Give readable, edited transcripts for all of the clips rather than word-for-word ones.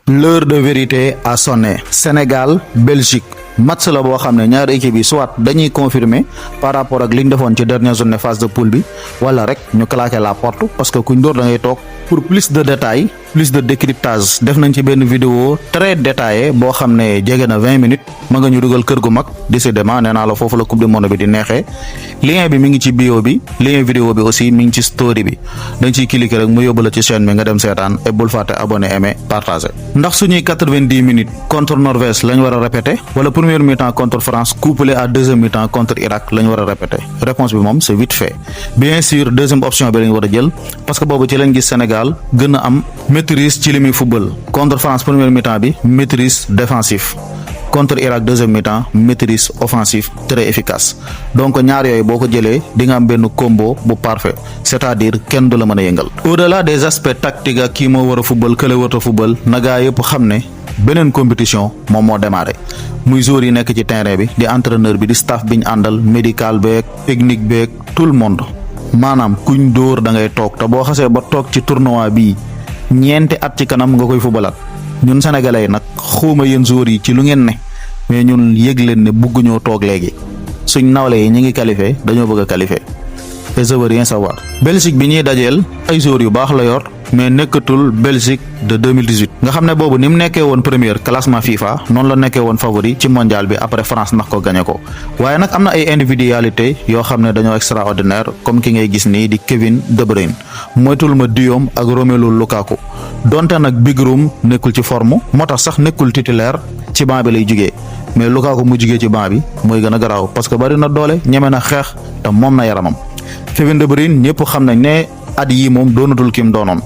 L'heure de vérité a sonné. Sénégal Belgique match la boo xam ne ñaari équipe yi soit dañuy confirmer par rapport ak li ñu defoon ci dernière journée phase de poule bi wala rek ñu claquer la porte parce que kuñ dóor da ngay toog. Pour plus de détails plus de décryptage def nañ ci benn vidéo très détaillé boo xam ne jege na 20 minutes ma nga ñu dugal kër gu mag décidément nee naa la foofu la coupe du monde bi di neexee lien bi mi ngi ci bio bi lien vidéo bi aussi mi ngi ci story bi dañ ciy cliquer rek mu yóbbu la ci chaîne bi nga dem seetaan et bul fàtte abonné aimer partager. Ndax suñuy 90 minutes contre Norvège lañ war a répéter wala première mi-temps contre France couplé à deuxième mi-temps contre Irak lañ war a répéter réponse bi moom c'est vite fait bien sûr deuxième option bi lañ war a jël parce que boobu ci lañ gis Sénégal gën a am maîtrise ci li muy football contre France première mi-temps bi maîtrise défensif contre Irak deuxième mi-temps maîtrise offensif très efficace donc ñaar yooyu boo ko jëlee di nga am benn combo bu parfait c'est-à-dire kenn du la mën a yëngal. Au-delà des aspects tactiques ak kii moo war a football kële warut a football na gaa yëpp xam ne beneen compétition moom moo démarré muy joueurs yi nekk ci terrain bi di entraîneur bi di staff bi ñu àndal médical beeg technique beeg tout le monde. maanaam kuñ dóor da ngay toog te boo xasee ba toog ci tournoi bii ñeenti at ci kanam nga koy fubalaat ñun sénégalais yi nag xawma yéen joueurs yi ci lu ngeen ne mais ñun yëg leen ne bugguñoo toog léegi suñ nawle yi ñi ngi qualifié dañoo bëgg a qualifié et je veux rien savoir. Belgique bi ñuy dajeel ay joueurs yu baax la yor mais nekkatul Belgique de 2018 nga xam ne boobu ni mu nekkee woon première classement FIFA noonu la nekkee woon favori ci mondial bi après France ndax ko gagné ko waaye nag am na ay individualité yoo xam ne dañoo extraordinaire comme ki ngay gis nii di Kevin De Bruyne moytul ma Diom ak Romelu Lukaku donte nag Big Room nekkul ci forme moo tax sax nekkul titulaire ci banc bi lay jugee mais Lukaku mu jugee ci banc bi mooy gën a garaaw parce que bari na doole ñeme na xeex te moom na yaramam Kevin De Bruyne ñëpp xam nañ ne at yii moom doonatul kim doonoon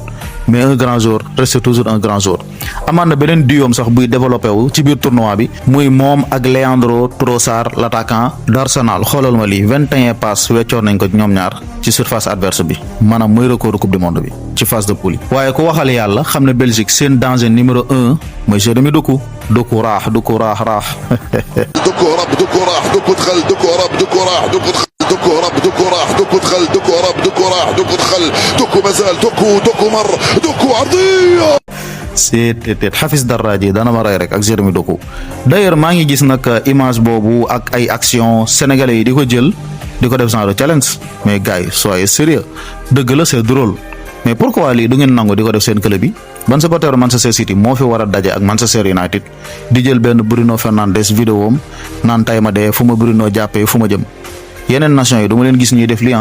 mais un grand joueur reste toujours un grand joueur amaan na beneen duoom sax buy développé wu ci biir tournoi bi muy moom ak Leandro Trossard l'attaquant d'Arsenal xoolal ma lii 21 passes weccoon nañ ko ñoom ñaar ci surface adverse bi maanaam mooy record coupe du monde bi ci phase de poule yi waaye ku waxal yàlla xam ne Belgique seen danger numéro 1 mooy Jérémy Doku raax Doku rab Doku dxal Doku rab Doku raax Doku rab Doku raax Doku dxal Doku rab Doku raax Doku dxal Doku mazal Doku mar Doku ardiya c'est Hafiz Darraji dana ma rey rek ak Jérémy Doku d'ailleurs maa ngi gis nag image boobu ak ay action sénégalais yi di ko jël di ko def genre challenge mais gars yi soyez sérieux dëgg la c'est drôle mais pourquoi lii du ngeen nangu di ko def seen club yi ban supporter Manchester City moo fi war a daje ak Manchester United di jël benn Bruno Fernandes vidéo am naan tay ma dee fu ma Bruno jàppee fu ma jëm yeneen nation yi du ma leen gis ñuy def lii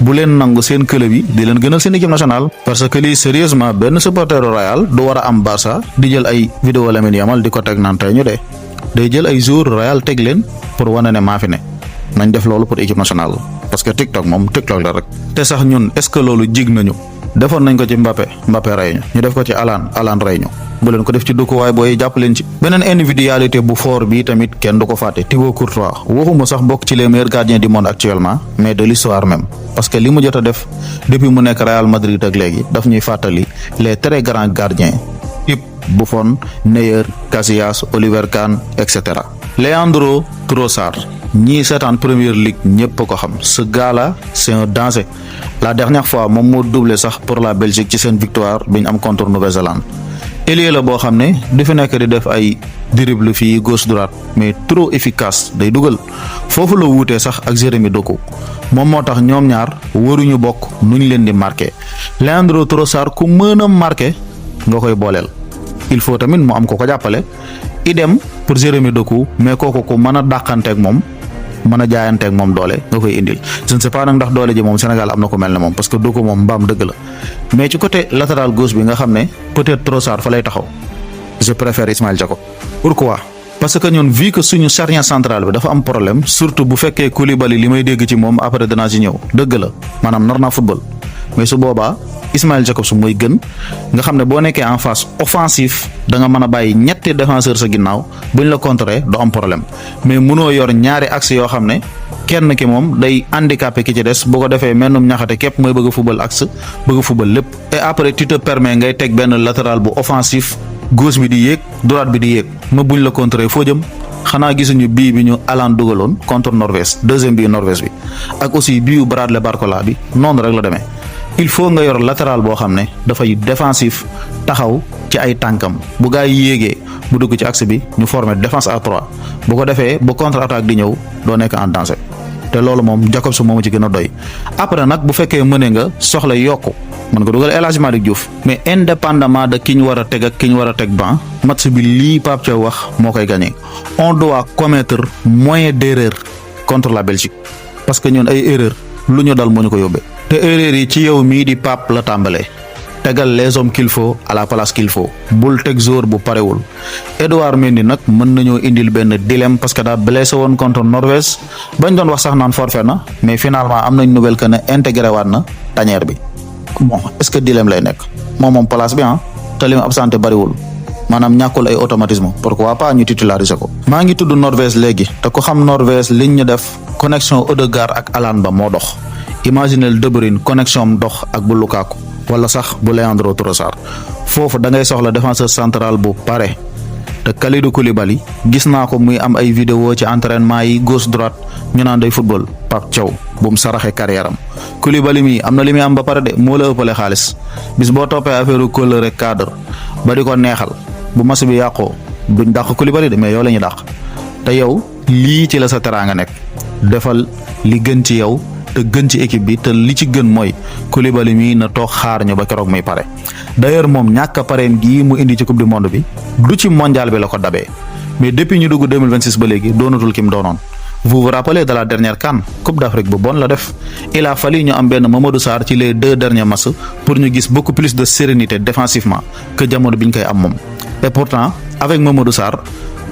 bu leen nangu seen club yi di leen gënal seen équipe nationale parce que lii sérieusement benn supporter Real du war a am Barça di jël ay vidéo Lamine Yamal di ko teg naan tey ñu dee day jël ay joueurs Real teg leen pour wane ne maa fi ne nañ def loolu pour équipe nationale parce que TikTok moom TikTok la rek te sax ñun est-ce que loolu jig nañu defoon nañ ko ci Mbappé rey ñu def ko ci Alan rey ñu bu leen ko def ci Doku waaye booy jàpp leen ci beneen individualité bu fort bi tamit kenn du ko fàtte Thibaut Courtois waxuma sax bokk ci les meilleurs gardiens du monde actuellement mais de l'histoire même parce que li mu jot a def depuis mu nekk Real Madrid ak léegi daf ñuy fàttali les très grands gardiens type Buffon Neuer Casillas Oliver Kahn etc. Leandro Trossard ñii seetaan Premier League ñëpp ko xam ce gars-là c'est un danger la dernière fois moom moo doublé sax pour la Belgique ci seen victoire bi ñu am contre Nouvelle-Zélande ailier la boo xam ne di fi nekk di def ay dribble fii gauche droite mais trop efficace day dugal foofu la wuutee sax ak Jérémy Doku moom moo tax ñoom ñaar waruñu bokk nu ñu leen di marqué Leandro Trossard ku mën a marqué nga koy booleel il faut tamit mu am ko jàppale idem pour Jérémy Doku mais kooku ku mën a dàqanteeg moom mën a jaayanteeg moom doole nga koy indil je ne sais pas nag ndax doole ji moom Sénégal am na ko mel ne moom parce que Doku moom mbaam dëgg la mais ci côté latéral gauche bi nga xam ne peut-être Trossard fa lay taxaw je préfère Ismaël Jakobs. Pourquoi parce que ñun vu que suñu charnière centrale bi dafa am problème surtout bu fekkee Koulibaly li may dégg ci moom après danaa ci ñëw dëgg la maanaam nar naa football mais su boobaa Ismaël Jakobs mooy gën nga xam ne boo nekkee en phase offensif da nga mën a bàyyi ñetti défenseur sa ginnaaw buñ la contrer du am problème mais mënoo yor ñaari axe yoo xam ne kenn ki moom day handicapé ki ci des boo ko defee mennum ñaxate képp mooy bëgg a football axe bëgg a football lépp et après tu te permets ngay teg benn latéral bu offensif gauche bi di yéeg droite bi di yéeg ma buñ la contrer foo jëm xanaa gisuñu bii bi ñu Haaland dugaloon contre Norvège deuxième bii Norvège bi ak aussi bii Bradley Barcola bi noonu rek la demee il faut nga yor latéral boo xam ne dafay défensif taxaw ci ay tànkam bu gaa yi yéegee bu dugg ci axe bi ñu former défense à 3 bu ko defee bu contre attaque di ñëw doo nekk en danger te loolu moom Jacobs moomu ci gën a doy. après nag bu fekkee mëne nga soxla yokku mën nga dugal El Hadji Malick Diouf mais indépendamment de ki ñu war a teg ak ki ñu war a teg ban match bi lii Pape Thiaw wax moo koy gagné on doit commettre moins d'erreur contre la Belgique parce que ñun ay erreur lu ñu dal moo ñu ko yóbbee te erreur yi ci yow mii di Pape la tàmbalee tegal les hommes qu'il faut à la place qu'il faut bul teg joueur bu parewul Edouard Mendy nag mën nañoo indil benn dilemme parce que daa blessé woon contre Norvège bañ doon wax sax naan forfait na mais finalement am nañ nouvelle que ne intégré waat na tanière bi bon est-ce que dilemme lay nekk moom place bi te li mu absenté bariwul maanaam ñàkkul ay automatisme pourquoi pas ñu titulariser ko. maa ngi tudd Norvège léegi te ku xam Norvège liñ ñu def connexion Ødegaard ak Haaland ba moo dox imaginel De Bruyne connexion am dox ak bu Lukaku wala sax bu Leandro Trossard foofu da ngay soxla défenseur central bu pare te Kalidou Koulibaly gis naa ko muy am ay vidéo ci entraînement yi gauche droite ñu naan day football Pape Thiaw bu mu saraxe carrière am Koulibaly mi am na li muy am ba pare de moo la ëppale xaalis bis boo toppee affaire couleur rek cadre ba di ko neexal bu match bi yàqoo duñ dàq Koulibaly de mais yow la ñuy dàq te yow lii ci la sa teraanga nekk defal li gën ci yow te gën ci équipe bi te li ci gën mooy Koulibaly mii na toog xaar ñu ba keroog muy pare d'ailleurs moom ñàkk a pareem gii mu indi ci coupe du monde bi du ci mondial bi la ko dabee mais depuis ñu dugg 2026 ba léegi doonatul ki mu doonoon. vous vous rappelez de la dernière CAN coupe d'Afrique bu bon la def il a fallu ñu am benn Mamadou Sarr ci les 2 derniers matchs pour ñu gis beaucoup plus de sérénité défensivement que jamono bi ñu koy am moom et pourtant avec Mamadou Sarr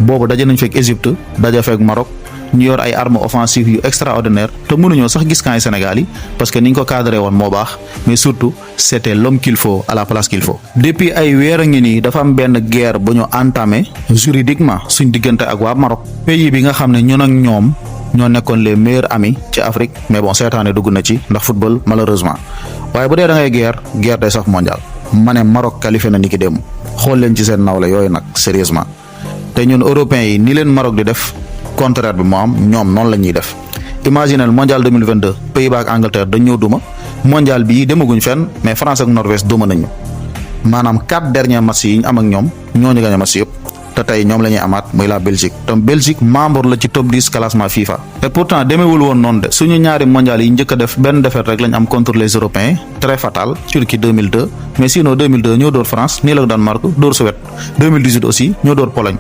boobu daje nañ fekk Égypte daje fekk Maroc ñu yor ay armes offensives yu extraordinaire te mënuñoo sax gis camp Sénégal yi parce que ni ñu ko cadré woon moo baax mais surtout c'était l'homme qu'il faut à la place qu'il faut. depuis ay weer a ngi nii dafa am benn guerre bu ñu entamé juridiquement suñ diggante ak waa Maroc pays bi nga xam ne ñun ak ñoom ñoo nekkoon les meilleurs amis ci Afrique mais bon seetaane dugg na ci ndax football malheureusement waaye bu dee da ngay guerre day sax mondial ma ne Maroc qualifié na ni ki dem xool leen ci seen nawle yooyu nag sérieusement te ñun européens yi ni leen Maroc di def. contraire bi moo am ñoom noonu la ñuy def imaginez mondial 2022 Pays-Bas ak Angleterre dañ ñëw duma mondial bii demaguñ fenn mais France ak Norvège duma nañu maanaam 4 derniers matchs yi ñu am ak ñoom ñooñu gañ a match yëpp te tey ñoom la ñuy amaat muy la Belgique te Belgique membre la ci top 10 classement FIFA et pourtant demeewul woon noonu de suñu ñaari mondial yi njëkk a def benn défaite rek lañ am contre les Européens très fatal Turquie 2002 mais sinon 2002 ñoo door France nii la Danemark door Suède 2018 aussi ñoo door Pologne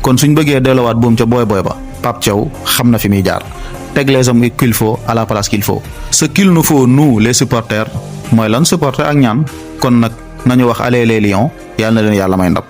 kon suñ bëggee delluwaat buum ca booy ba Pape Thiaw xam na fi muy jaar teg les hommes qu'il faut à la place qu'il faut ce qu'il nous faut nous les supporters mooy lan supporter ak ñaan kon nag nañu wax allez les Lions yàlla na leen yàlla may ndam